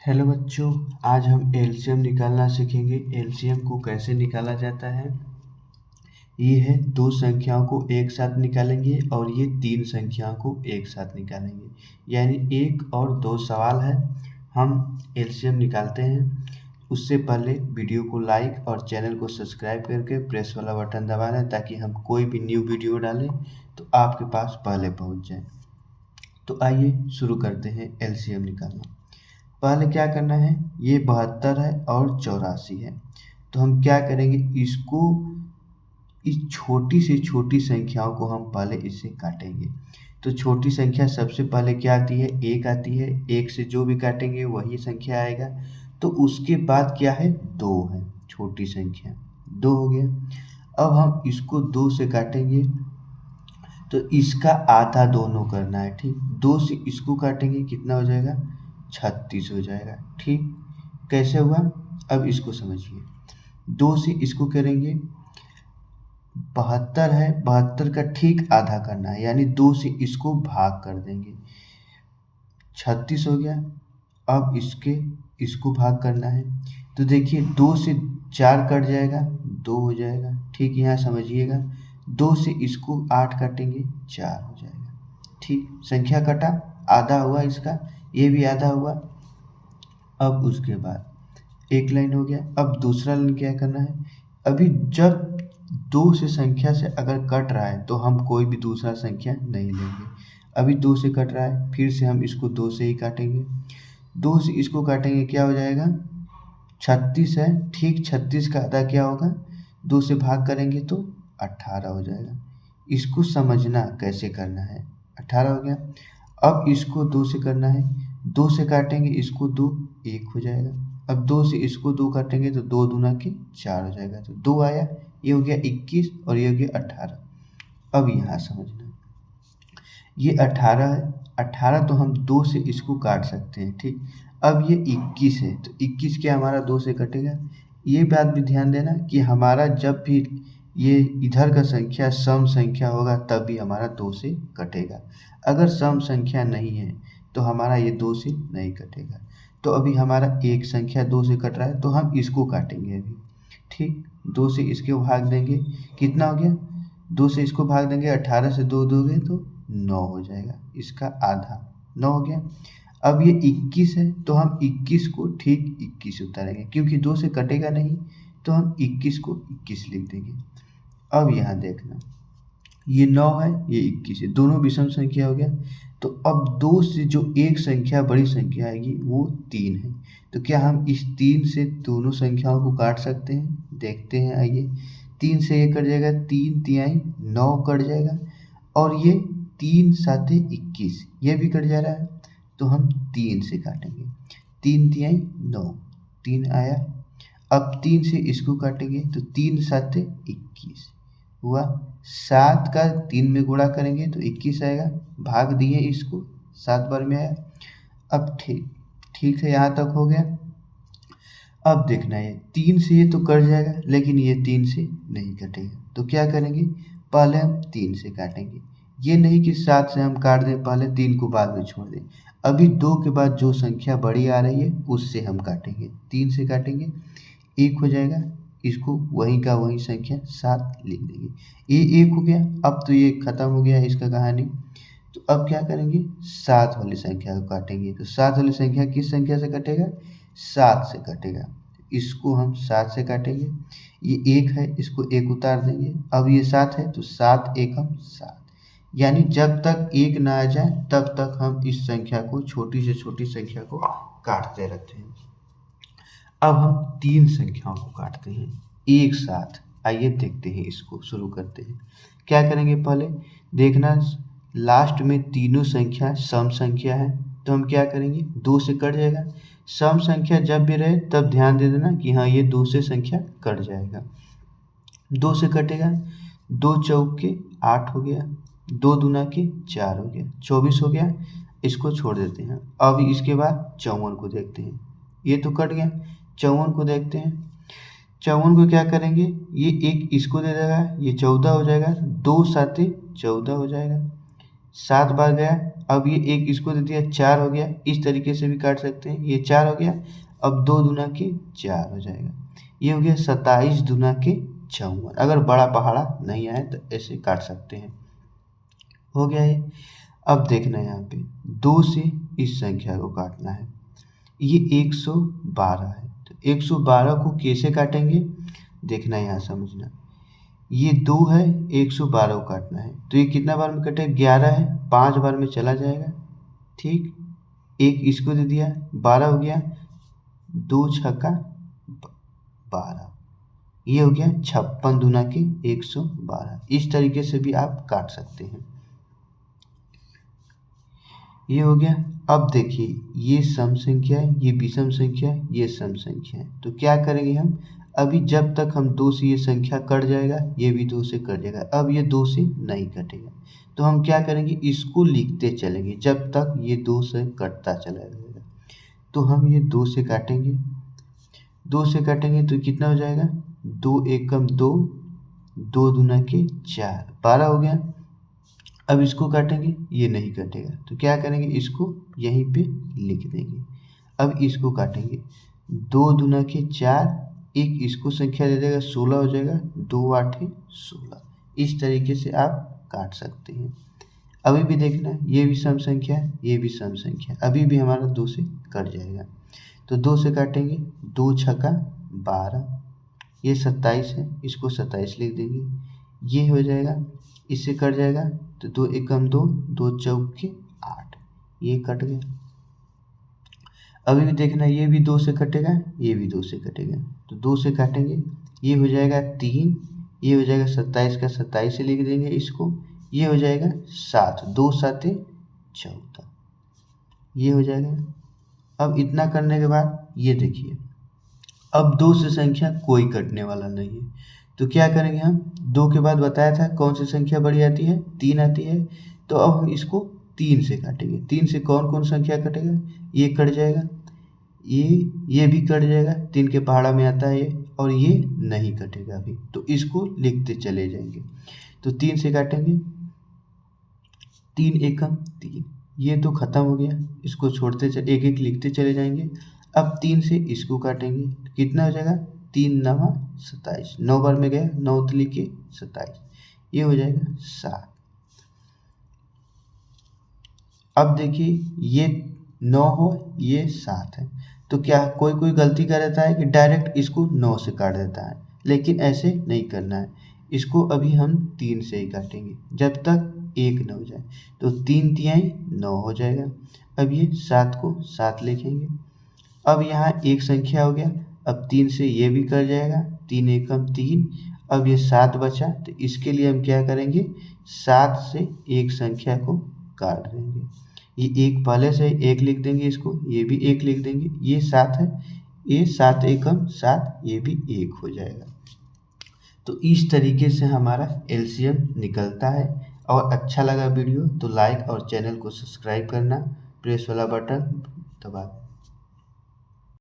Hello बच्चों, आज हम एलसीएम निकालना सीखेंगे। एलसीएम को कैसे निकाला जाता है। ये है दो संख्याओं को एक साथ निकालेंगे और ये तीन संख्याओं को एक साथ निकालेंगे, यानी एक और दो सवाल है। हम एलसीएम निकालते हैं। उससे पहले वीडियो को लाइक और चैनल को सब्सक्राइब करके प्रेस वाला बटन दबा लें, ताकि हम कोई भी न्यू वीडियो डालें तो आपके पास पहले पहुंच जाए। तो आइए शुरू करते हैं एलसीएम निकालना। पहले क्या करना है, ये 72 है और 84 है। तो हम क्या करेंगे, इसको इस छोटी से छोटी संख्याओं को हम पहले इससे काटेंगे। तो छोटी संख्या सबसे पहले क्या आती है, एक आती है। एक से जो भी काटेंगे वही संख्या आएगा। तो उसके बाद क्या है, दो है, छोटी संख्या दो हो गया। अब हम इसको दो से काटेंगे तो इसका आधा दोनों करना है, ठीक। दो से इसको काटेंगे, कितना हो जाएगा, 36 हो जाएगा, ठीक। कैसे हुआ, अब इसको समझिए। दो से इसको करेंगे, 72 है, 72 का ठीक आधा करना है, यानी दो से इसको भाग कर देंगे, 36 हो गया। अब इसको भाग करना है, तो देखिए दो से चार कट जाएगा, दो हो जाएगा, ठीक। यहाँ समझिएगा, दो से इसको 8 काटेंगे, 4 हो जाएगा, ठीक। संख्या कटा, आधा हुआ इसका, ये भी आधा हुआ। अब उसके बाद एक लाइन हो गया। अब दूसरा लाइन क्या करना है, अभी जब दो से संख्या से अगर कट रहा है तो हम कोई भी दूसरा संख्या नहीं लेंगे। अभी दो से कट रहा है, फिर से हम इसको दो से ही काटेंगे। दो से इसको काटेंगे, क्या हो जाएगा, 36 है, ठीक। 36 का आधा क्या होगा, दो से भाग करेंगे तो 18 हो जाएगा। इसको समझना कैसे करना है। 18 हो गया। अब इसको दो से करना है, दो से काटेंगे इसको, दो, एक हो जाएगा। अब दो से इसको दो काटेंगे तो दो दूना के 4 हो जाएगा, तो दो आया, ये हो गया 21 और ये हो गया 18। अब यहाँ समझना, ये 18 है, 18 तो हम दो से इसको काट सकते हैं, ठीक। अब ये 21 है, तो 21 क्या हमारा दो से कटेगा। ये बात भी ध्यान देना कि हमारा जब भी ये इधर का संख्या सम संख्या होगा तब भी हमारा दो से कटेगा। अगर सम संख्या नहीं है तो हमारा ये दो से नहीं कटेगा। तो अभी हमारा एक संख्या दो से कट रहा है तो हम इसको काटेंगे अभी, ठीक। दो से इसको भाग देंगे, कितना हो गया, दो से इसको भाग देंगे, 18 से दो दोगे तो 9 हो जाएगा, इसका आधा 9 हो गया। अब ये 21 है, तो हम 21 को ठीक 21 उतारेंगे, क्योंकि दो से कटेगा नहीं, तो हम 21 को 21 लिख देंगे। अब यहाँ देखना, ये 9 है, ये 21 है, दोनों विषम संख्या हो गया। तो अब दो से जो एक संख्या बड़ी संख्या आएगी वो 3 है। तो क्या हम इस 3 से दोनों संख्याओं को काट सकते हैं, देखते हैं, आइए। 3 से ये कट जाएगा, 3 तिहाई 9 कट जाएगा, और ये 3 साते 21 ये भी कट जा रहा है, तो हम 3 से काटेंगे। 3 तिहाई 9, 3 आया। अब 3 से इसको काटेंगे तो 3 साते 21 हुआ। 7 का 3 में गुणा करेंगे तो 21 आएगा, भाग दिए इसको, 7 बार में आया। अब ठीक है, यहाँ तक हो गया। अब देखना है, 3 से ये तो कट जाएगा, लेकिन ये 3 से नहीं कटेगा, तो क्या करेंगे, पहले हम 3 से काटेंगे। ये नहीं कि 7 से हम काट दें पहले, 3 को बाद में छोड़ दें। अभी 2 के बाद जो संख्या बड़ी आ रही है उससे हम काटेंगे, 3 से काटेंगे, 1 हो जाएगा। इसको वहीं का वहीं संख्या 7 लिख देंगे, ये 1 हो गया। अब तो ये खत्म हो गया इसका कहानी। तो अब क्या करेंगे, 7 वाली संख्या को काटेंगे। तो 7 वाली संख्या किस संख्या से कटेगा, 7 से कटेगा। इसको हम 7 से काटेंगे, ये 1 है, इसको 1 उतार देंगे। अब ये 7 है, तो 7 एकम 7, यानी जब तक 1 ना आ जाए तब तक हम इस संख्या को, छोटी से छोटी संख्या को काटते रहते हैं। अब हम तीन संख्याओं को काटते हैं एक साथ। आइए देखते हैं, इसको शुरू करते हैं। क्या करेंगे, पहले देखना, लास्ट में तीनों संख्या सम संख्या है, तो हम क्या करेंगे, 2 से कट जाएगा। सम संख्या जब भी रहे तब ध्यान दे देना कि हाँ, ये 2 से संख्या कट जाएगा। 2 से कटेगा, 2 चौके 8 हो गया, 2 दूना के 4 हो गया, 24 हो गया। इसको छोड़ देते हैं। अब इसके बाद 54 को देखते हैं, ये तो कट गया। 54 को देखते हैं, 54 को क्या करेंगे, ये एक इसको दे देगा, ये 14 हो जाएगा, 2 साते 14 हो जाएगा, 7 बार गया, अब ये एक इसको दे दिया 4 हो गया, इस तरीके से भी काट सकते हैं। ये 4 हो गया, अब 2 दूना के 4 हो जाएगा। ये हो गया 27 दूना के 54। अगर बड़ा पहाड़ा नहीं आए तो ऐसे काट सकते हैं। हो गया ये। अब देखना यहाँ पे 2 से इस संख्या को काटना है। ये 112 है, तो 112 को कैसे काटेंगे देखना, यहाँ समझना। ये 2 है, 112 को काटना है, तो ये कितना बार में कटेगा, 11 है, 5 बार में चला जाएगा। ठीक, एक इसको दे दिया, 12 हो गया, 2 छक्का 12, ये हो गया 56 दूना के 112। इस तरीके से भी आप काट सकते हैं। ये हो गया। अब देखिए ये सम संख्या है, ये विषम संख्या है, ये सम संख्या है। तो क्या करेंगे हम, अभी जब तक हम 2 से ये संख्या कट जाएगा, ये भी 2 से कट जाएगा। अब ये 2 से नहीं कटेगा, तो हम क्या करेंगे, इसको लिखते चलेंगे जब तक ये 2 से कटता चला जाएगा। तो हम ये 2 से काटेंगे, 2 से काटेंगे तो कितना हो जाएगा, 2 एकम 2, 2 दूना के 4, 12 हो गया। अब इसको काटेंगे, ये नहीं कटेगा, तो क्या करेंगे, इसको यहीं पे लिख देंगे। अब इसको काटेंगे, 2 दूना के 4, एक इसको संख्या दे देगा, 16 हो जाएगा, 2 आठे 16। इस तरीके से आप काट सकते हैं। अभी भी देखना है, ये भी सम संख्या है, ये भी सम संख्या है, अभी भी हमारा 2 से कट जाएगा। तो 2 से काटेंगे, 2 छक्का 12, ये 27 है, इसको 27 लिख देंगे, ये हो जाएगा, इससे कट जाएगा, तो 2 एकम 2, 2 चौके 8, ये कट गया। अभी भी देखना, ये भी 2 से कटेगा, ये भी 2 से कटेगा, तो 2 से काटेंगे, ये हो जाएगा 3, ये हो जाएगा 27 का 27 से लिख देंगे इसको, ये हो जाएगा 7, 2 साते 14, ये हो जाएगा। अब इतना करने के बाद ये देखिए, अब 2 से संख्या कोई कटने वाला नहीं है, तो क्या करेंगे हम, 2 के बाद बताया था कौन सी संख्या बड़ी आती है, 3 आती है। तो अब हम इसको 3 से काटेंगे। 3 से कौन कौन संख्या कटेगा, ये कट जाएगा, ये भी कट जाएगा, 3 के पहाड़ा में आता है ये, और ये नहीं कटेगा अभी, तो इसको लिखते चले जाएंगे। तो 3 से काटेंगे, 3 एकम 3, ये तो खत्म हो गया, इसको छोड़ते एक एक लिखते चले जाएंगे। अब 3 से इसको काटेंगे, कितना हो जाएगा, 3 नवा 27, 9 बार में गया, 9 उतली के 27, ये हो जाएगा 7। अब देखिए ये 9 हो, ये 7 है, तो क्या कोई कोई गलती कर देता है कि डायरेक्ट इसको 9 से काट देता है, लेकिन ऐसे नहीं करना है। इसको अभी हम 3 से ही काटेंगे जब तक 1 न हो जाए, तो 3 तिहाई 9 हो जाएगा। अब ये 7 को 7 लिखेंगे। अब यहाँ एक संख्या हो गया, अब 3 से ये भी कट जाएगा, 3 एकम 3, अब ये 7 बचा, तो इसके लिए हम क्या करेंगे, 7 से एक संख्या को काट देंगे। ये एक पहले से एक लिख देंगे, इसको ये भी एक लिख देंगे, ये 7 है, ये 7 एकम 7, ये भी 1 हो जाएगा। तो इस तरीके से हमारा एलसीएम निकलता है। और अच्छा लगा वीडियो तो लाइक और चैनल को सब्सक्राइब करना, प्रेस वाला बटन दबा